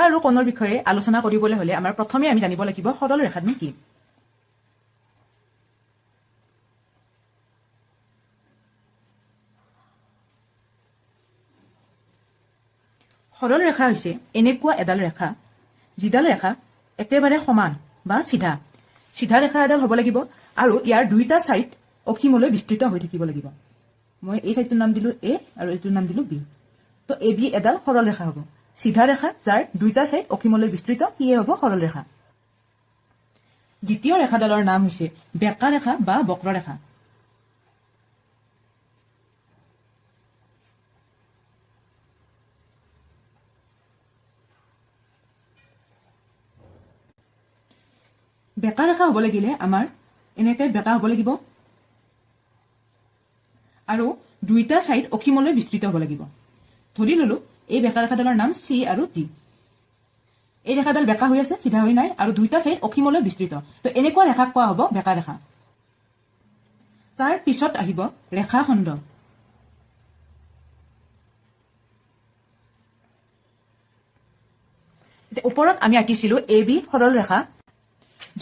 আৰু কোণৰ বিষয়ে আলোচনা কৰিবলৈ হলে আমাৰ প্ৰথমে আমি জানিব লাগিব সৰল ৰেখানো কি। সৰল ৰেখা হৈছে এনেকুৱা এডাল ৰেখা যিডাল ৰেখা একেবাৰে সমান বা চিধা চিধা ৰেখা এডাল হ'ব লাগিব আৰু ইয়াৰ দুইটা ছাইড অসীমলৈ বিস্তৃত হৈ থাকিব লাগিব। মই এই ছাইডটোৰ নাম দিলো এ আৰু এইটোৰ নাম দিলো বি। তো এ বি এডাল সৰল ৰেখা হ'ব। চিধা ৰেখা যাৰ দুইটা ছাইড অসীমলৈ বিস্তৃত সিয়ে হ'ব সৰল ৰেখা। দ্বিতীয় ৰেখাডালৰ নাম হৈছে বেঁকা ৰেখা বা বক্ৰৰেখা। বেঁকা ৰেখা হ'ব লাগিলে আমাৰ এনেকৈ বেঁকা হ'ব লাগিব আৰু দুইটা ছাইড অসীমলৈ বিস্তৃত হ'ব লাগিব। ধৰি ললো এই বেঁকা ৰেখাডালৰ নাম চি আৰু টি। এই ৰেখাডাল বেঁকা হৈ আছে, চিধা হৈ নাই, আৰু দুইটা ছাইড অসীমলৈ বিস্তৃত। তো এনেকুৱা ৰেখাক কোৱা হ'ব বেঁকা ৰেখা। তাৰ পিছত আহিব ৰেখাখণ্ড। ওপৰত আমি আঁকিছিলো এ বি সৰল ৰেখা।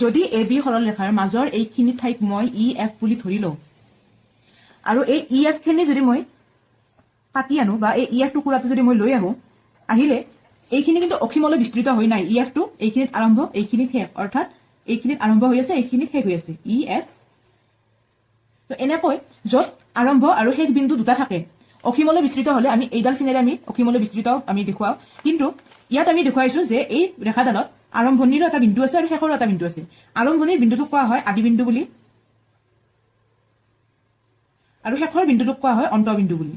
যদি এ বি সৰল ৰেখাৰ মাজৰ এইখিনি ঠাইক মই ই এফ বুলি ধৰি লওঁ আৰু এই ই এফ খিনি যদি মই কাটি আনো বা এই ই এফ টুকুৰাটো যদি মই লৈ আহো, আহিলে এইখিনি কিন্তু অসীমলৈ বিস্তৃত হৈ নাই। ই এফটো এইখিনিত আৰম্ভ, এইখিনিত শেষ, অৰ্থাৎ এইখিনিত আৰম্ভ হৈ আছে, এইখিনিত শেষ হৈ আছে ই এফ। তো এনেকৈ য'ত আৰম্ভ আৰু শেষ বিন্দু দুটা থাকে অসীমলৈ বিস্তৃত হলে আমি এইডাল চিনেৰে আমি অসীমলৈ বিস্তৃত আমি দেখুৱাও। কিন্তু ইয়াত আমি দেখুৱাইছো যে এই ৰেখাডালত আৰম্ভণিৰো এটা বিন্দু আছে আৰু শেষৰো এটা বিন্দু আছে। আৰম্ভণিৰ বিন্দুটোক কোৱা হয় আদি বিন্দু বুলি আৰু শেষৰ বিন্দুটোক কোৱা হয় অন্তবিন্দু বুলি।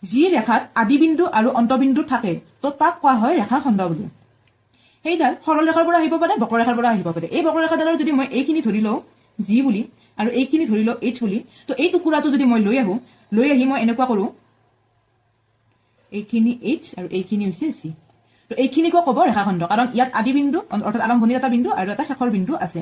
যি ৰেখাত আদি বিন্দু আৰু অন্তবিন্দু থাকে তো তাক কোৱা হয় ৰেখাখণ্ড বুলি। সেইডাল সৰল ৰেখাৰ পৰা আহিব পাৰে, বক্ৰৰেখাৰ পৰা আহিব পাৰে। এই বক্ৰৰেখাডালৰ যদি মই এইখিনি ধৰি লওঁ জি বুলি আৰু এইখিনি ধৰি লওঁ এইচ বুলি, তো এই টুকুৰাটো যদি মই লৈ আহি মই এনেকুৱা কৰো, এইখিনি এইচ আৰু এইখিনি হৈছে চি। তো এইখিনিকো ক'ব ৰেখাখণ্ড, কাৰণ ইয়াত আদি বিন্দু অৰ্থাৎ আৰম্ভণিৰ এটা বিন্দু আৰু এটা শেষৰ বিন্দু আছে।